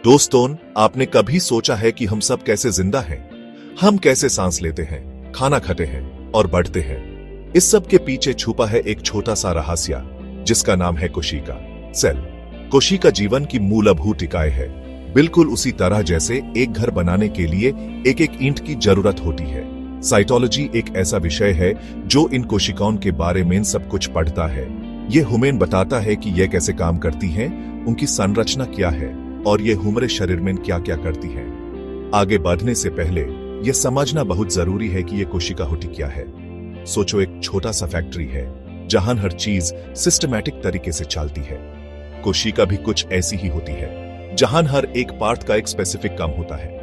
दोस्तों, आपने कभी सोचा है कि हम सब कैसे जिंदा हैं? हम कैसे सांस लेते हैं, खाना खाते हैं और बढ़ते हैं? इस सब के पीछे छुपा है एक छोटा सा रहस्य, जिसका नाम है कोशिका, सेल। कोशिका जीवन की मूलभूत इकाई है, बिल्कुल उसी तरह जैसे एक घर बनाने के लिए एक एक ईंट की जरूरत होती है। साइटोलॉजी एक ऐसा विषय है जो इन कोशिकाओं के बारे में सब कुछ पढ़ता है। ये हमें बताता है कि ये कैसे काम करती हैं, उनकी संरचना क्या है और ये हमारे शरीर में क्या क्या करती हैं। आगे बढ़ने से पहले यह समझना बहुत जरूरी है कि यह कोशिका होती क्या है। सोचो, एक छोटा सा फैक्ट्री है जहां हर चीज सिस्टमैटिक तरीके से चलती है। कोशिका भी कुछ ऐसी ही होती है, जहां हर एक पार्ट का एक स्पेसिफिक काम होता है।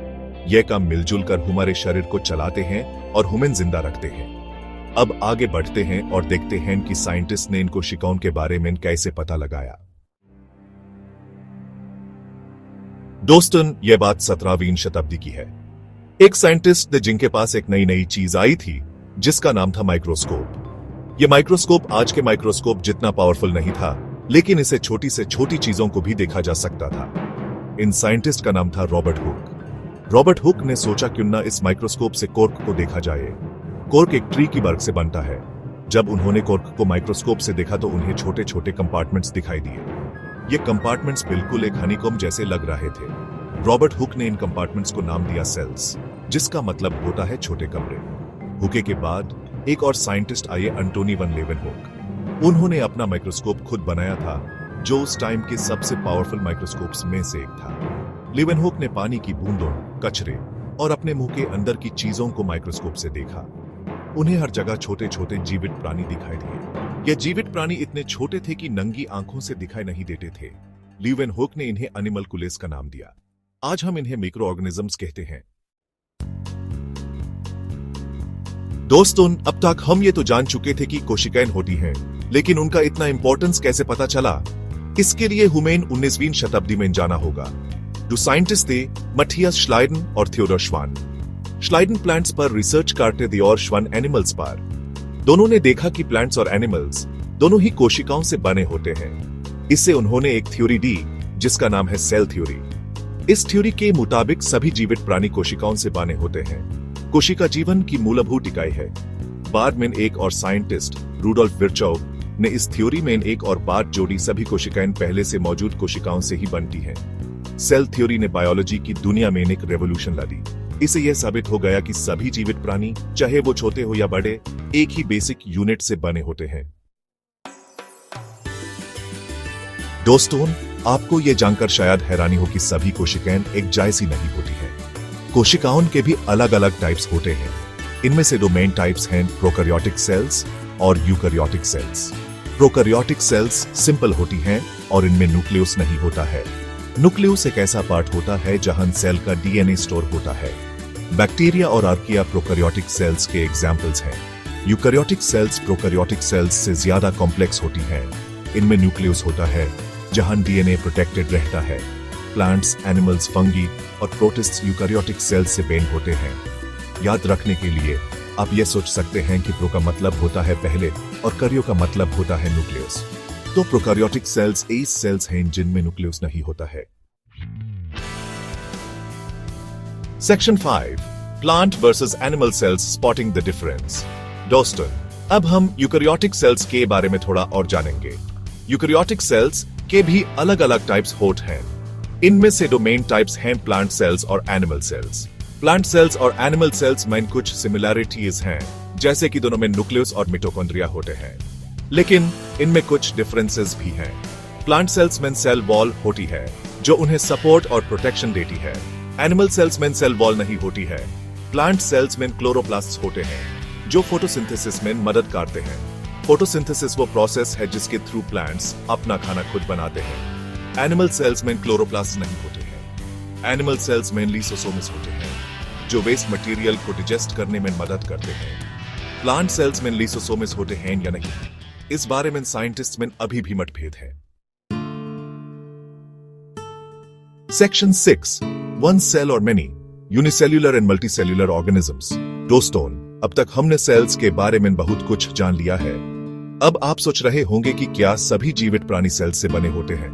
यह काम मिलजुल कर हमारे शरीर को चलाते हैं और हमें जिंदा रखते हैं। अब आगे बढ़ते हैं और देखते हैं कि साइंटिस्ट ने इन कोशिकाओं के बारे में कैसे पता लगाया। दोस्तों, यह बात 17वीं शताब्दी की है। एक साइंटिस्ट ने जिनके पास एक नई चीज आई थी जिसका नाम था माइक्रोस्कोप। यह माइक्रोस्कोप आज के माइक्रोस्कोप जितना पावरफुल नहीं था, लेकिन इसे छोटी से छोटी चीजों को भी देखा जा सकता था। इन साइंटिस्ट का नाम था रॉबर्ट हुक। रॉबर्ट हुक ने सोचा क्यों ना इस माइक्रोस्कोप से कॉर्क को देखा जाए। कॉर्क एक ट्री की बर्क से बनता है। जब उन्होंने कॉर्क को माइक्रोस्कोप से देखा तो उन्हें छोटे छोटे कंपार्टमेंट्स दिखाई दिए। ये कंपार्टमेंट्स बिल्कुल एक हनीकॉम्ब जैसे लग रहे थे। रॉबर्ट हुक ने इन कंपार्टमेंट्स को नाम दिया सेल्स, जिसका मतलब होता है छोटे कमरे। हुके के बाद एक और साइंटिस्ट आए, एंटोनी वन लेवेनहोक। उन्होंने अपना माइक्रोस्कोप खुद बनाया था, जो उस टाइम के सबसे पावरफुल माइक्रोस्कोप्स में से एक था। लेवेनहोक ने पानी की बूंदों, कचरे और अपने मुंह के अंदर की चीजों को माइक्रोस्कोप से देखा। उन्हें हर जगह छोटे छोटे जीवित प्राणी दिखाई दिए। ये जीवित प्राणी इतने छोटे थे कि नंगी आंखों से दिखाई नहीं देते थे। लेवेनहोक ने इन्हें एनिमलकुलेस का नाम दिया। आज हम इन्हें माइक्रो ऑर्गेनिजम्स कहते हैं। दोस्तों, अब तक हम ये तो जान चुके थे कि कोशिकाएं होती हैं, लेकिन उनका इतना इंपॉर्टेंस कैसे पता चला? इसके लिए हमें 19वीं शताब्दी में जाना होगा। जो साइंटिस्ट थे, मथियास श्लाइडन और थियोडोर श्वान। श्लाइडन प्लांट्स पर रिसर्च करते थे और श्वान एनिमल्स पर। दोनों ने देखा कि प्लांट्स और एनिमल्स दोनों ही कोशिकाओं से बने होते हैं। इससे उन्होंने एक थ्योरी दी जिसका नाम है सेल थ्योरी। इस थ्योरी के मुताबिक सभी जीवित प्राणी कोशिकाओं से बने होते हैं। कोशिका जीवन की मूलभूत इकाई है। बाद में एक और साइंटिस्ट, रूडोल्फ विर्चोव, ने इस थ्योरी में एक और बात जोड़ी, सभी कोशिकाएं पहले से मौजूद कोशिकाओं से ही बनती हैं। सेल थ्योरी ने बायोलॉजी की दुनिया में एक रेवोल्यूशन ला दी। इससे यह साबित हो गया कि सभी जीवित प्राणी, चाहे वो छोटे हो या बड़े, एक ही बेसिक यूनिट से बने होते हैं। दोस्तों, आपको यह जानकर शायद हैरानी हो कि सभी कोशिकाएं एक जैसी नहीं होती हैं। कोशिकाओं के भी अलग अलग टाइप्स होते हैं। इनमें से दो मेन टाइप्स हैं, प्रोकैरियोटिक सेल्स और eukaryotic cells. Prokaryotic cells simple होती हैं और इनमें न्यूक्लियस नहीं होता है। न्यूक्लियस एक ऐसा पार्ट होता है जहां सेल का डीएनए स्टोर होता है। बैक्टीरिया और आर्किया प्रोकैरियोटिक सेल्स के एग्जाम्पल्स हैं। यूकैरियोटिक सेल्स प्रोकैरियोटिक सेल्स से ज्यादा कॉम्प्लेक्स होती हैं। इनमें न्यूक्लियस होता है जहां डीएनए प्रोटेक्टेड रहता है। प्लांट्स, एनिमल्स, फंगी और प्रोटिस्ट्स यूकैरियोटिक सेल्स से बेन होते हैं। याद रखने के लिए आप यह सोच सकते हैं कि प्रो का मतलब होता है पहले और कैरियो का मतलब होता है न्यूक्लियस। तो प्रोकैरियोटिक सेल्स ऐसे सेल्स हैं जिनमें न्यूक्लियस नहीं होता है। Section 5, plant versus animal cells, spotting the difference. दोस्तों, अब हम यूकैरियोटिक सेल्स के बारे में थोड़ा और जानेंगे। यूकैरियोटिक सेल्स के भी अलग अलग टाइप्स होते हैं। इनमें से दो मेन टाइप्स हैं, प्लांट सेल्स और एनिमल सेल्स। प्लांट सेल्स और एनिमल सेल्स में कुछ सिमिलैरिटीज हैं, जैसे कि दोनों में न्यूक्लियस और मिटोकॉन्ड्रिया होते हैं, लेकिन इनमें कुछ डिफरेंसेस भी हैं। प्लांट सेल्स में सेल वॉल होती है जो उन्हें सपोर्ट और प्रोटेक्शन देती है। एनिमल सेल्स में सेल वॉल नहीं होती है। प्लांट सेल्स में क्लोरोप्लास्ट्स होते हैं जो फोटोसिंथेसिस में मदद करते हैं। फोटोसिंथेसिस वो प्रोसेस है जिसके थ्रू प्लांट्स अपना खाना खुद बनाते हैं। एनिमल सेल्स में क्लोरोप्लास्ट नहीं होते हैं। एनिमल सेल्स में लिसोसोम्स होते हैं जो वेस्ट मटेरियल को डिजेस्ट करने में मदद करते हैं। प्लांट सेल्स में लिसोसोम्स होते हैं या नहीं, इस बारे में साइंटिस्ट में अभी भी मतभेद है। सेक्शन 6, वन सेल और many, unicellular and multicellular organisms. दोस्तों, अब तक हमने सेल्स के बारे में बहुत कुछ जान लिया है। अब आप सोच रहे होंगे कि क्या सभी जीवित प्राणी सेल्स से बने होते हैं?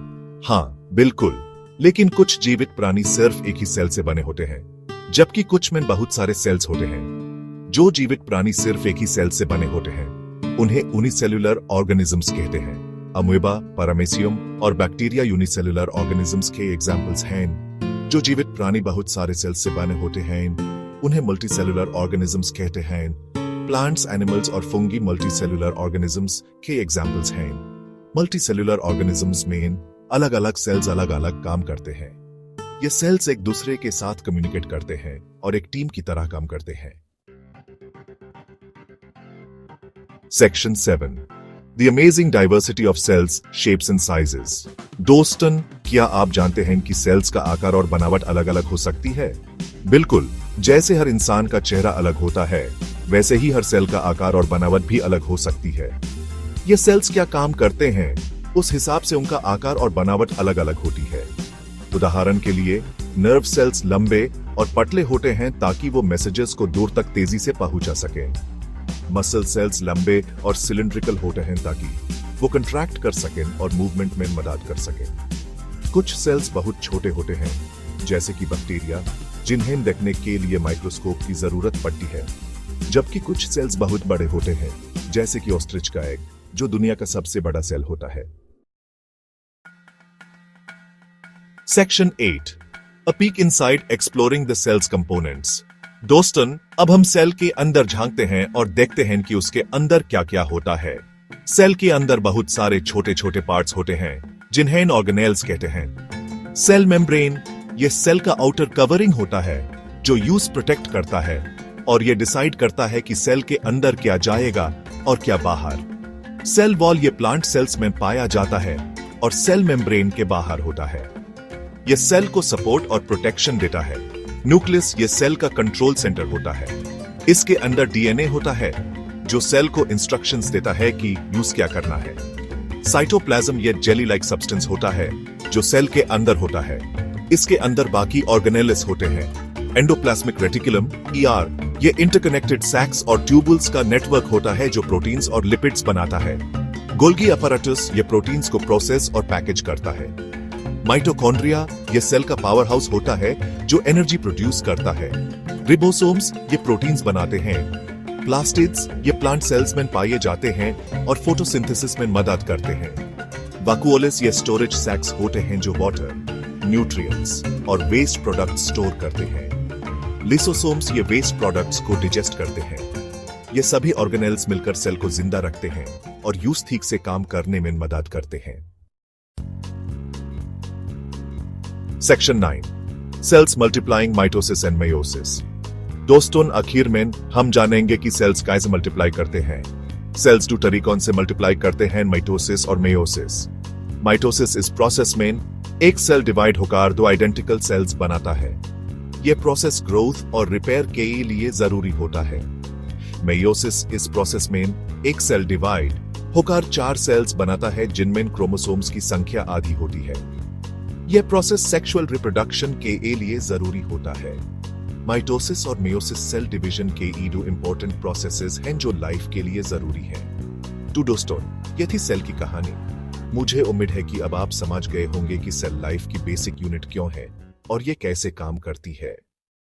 हाँ, बिल्कुल। लेकिन कुछ जीवित प्राणी सिर्फ एक ही सेल से बने होते हैं, जबकि कुछ में बहुत सारे सेल्स होते हैं। जो जीवित प्राणी सिर्फ एक ही सेल से बने होते हैं उन्हें यूनिसेल्युलर ऑर्गेनिजम्स कहते हैं। अमोएबा, पैरामीशियम और बैक्टीरिया यूनिसेल्युलर ऑर्गेनिजम्स के एग्जाम्पल्स हैं। जो जीवित प्राणी बहुत सारे सेल्स से बने होते हैं उन्हें मल्टीसेल्युलर ऑर्गेनिजम्स कहते हैं। प्लांट्स, एनिमल्स और फंगी मल्टीसेल्युलर ऑर्गेनिजम्स के एग्जाम्पल्स हैं। मल्टीसेल्युलर ऑर्गेनिजम्स में अलग अलग सेल्स अलग अलग काम करते हैं। ये सेल्स एक दूसरे के साथ कम्युनिकेट करते हैं और एक टीम की तरह काम करते हैं। Section 7 The amazing diversity of cells, shapes and sizes. दोस्तन, क्या आप जानते हैं कि सेल्स का आकार और बनावट अलग अलग हो सकती है? बिल्कुल, जैसे हर इंसान का चेहरा अलग होता है, वैसे ही हर सेल का आकार और बनावट भी अलग हो सकती है। ये सेल्स क्या काम करते हैं, उस हिसाब से उनका आकार और बनावट अलग अलग होती है। उदाहरण के लिए, नर्व सेल्स लंबे और पतले होते हैं ताकि वो मैसेजेस को दूर तक तेजी से पहुंचा सकें। मसल सेल्स लंबे और सिलिंड्रिकल होते हैं ताकि वो कंट्रैक्ट कर सकें और मूवमेंट में मदद कर सकें। कुछ सेल्स बहुत छोटे होते हैं, जैसे कि बैक्टीरिया, जिन्हें देखने के लिए माइक्रोस्कोप की जरूरत पड़ती है, जबकि कुछ सेल्स बहुत बड़े होते हैं, जैसे कि ऑस्ट्रिच का एग, जो दुनिया का सबसे बड़ा सेल होता है। Section 8 A peek inside exploring the cell's components. दोस्तन, अब हम सेल के अंदर झांकते हैं और देखते हैं कि उसके अंदर क्या क्या होता है। सेल के अंदर बहुत सारे छोटे छोटे पार्ट्स होते हैं, जिन्हें ऑर्गेनेल्स कहते हैं। सेल मेम्ब्रेन, ये सेल का आउटर कवरिंग होता है जो यूज प्रोटेक्ट करता है और ये डिसाइड करता है कि सेल के अंदर क्या जाएगा और क्या बाहर। सेल वॉल, ये प्लांट सेल्स में पाया जाता है और सेल मेम्ब्रेन के बाहर होता है। यह सेल को सपोर्ट और प्रोटेक्शन देता है। न्यूक्लियस, ये सेल का कंट्रोल सेंटर होता है। इसके अंदर डीएनए होता है जो सेल को इंस्ट्रक्शंस देता है कि यूज क्या करना है। साइटोप्लाज्म, ये जेली लाइक सब्सटेंस होता है जो सेल के अंदर होता है। इसके अंदर बाकी ऑर्गेनेल्स होते हैं। एंडोप्लाज्मिक रेटिकुलम ER, ये इंटरकनेक्टेड सैक्स और ट्यूबुल्स का नेटवर्क होता है जो प्रोटीन्स और लिपिड्स बनाता है। गोल्गी अपैरेटस, ये प्रोटीन्स को प्रोसेस और पैकेज करता है। माइटोकॉन्ड्रिया, ये सेल का पावर हाउस होता है जो एनर्जी प्रोड्यूस करता है। रिबोसोम्स, ये प्रोटीन्स बनाते हैं। प्लास्टिड्स, ये प्लांट सेल्स में पाए जाते हैं और फोटोसिंथेसिस में मदद करते हैं। वैक्यूओलस, ये स्टोरेज सैक्स होते हैं जो वाटर, न्यूट्रिएंट्स और वेस्ट प्रोडक्ट्स स्टोर करते हैं। लिसोसोम्स, ये वेस्ट प्रोडक्ट्स को डिजेस्ट करते हैं। ये सभी ऑर्गेनेल्स मिलकर सेल को जिंदा रखते हैं और यूज ठीक से काम करने में मदद करते हैं। Section 9 cells multiplying, mitosis and meiosis. दोस्तों, आखिर में हम जानेंगे कि सेल्स कैसे मल्टीप्लाई करते हैं। सेल्स 2 तरीकों से मल्टीप्लाई करते हैं, माइटोसिस और मेयोसिस। माइटोसिस इस प्रोसेस में एक सेल डिवाइड होकर 2 आइडेंटिकल सेल्स बनाता है। यह प्रोसेस ग्रोथ और रिपेयर के लिए जरूरी होता है। मेयोसिस इस प्रोसेस में एक सेल डिवाइड होकर 4 सेल्स बनाता है जिनमें क्रोमोसोम्स की संख्या आधी होती है। यह प्रोसेस सेक्सुअल रिप्रोडक्शन के लिए जरूरी होता है। माइटोसिस और मेयोसिस सेल डिवीजन के 2 इंपॉर्टेंट प्रोसेसेस हैं जो लाइफ के लिए जरूरी हैं। तो दोस्तों, यह थी सेल की कहानी। मुझे उम्मीद है कि अब आप समझ गए होंगे कि सेल लाइफ की बेसिक यूनिट क्यों है और ये कैसे काम करती है।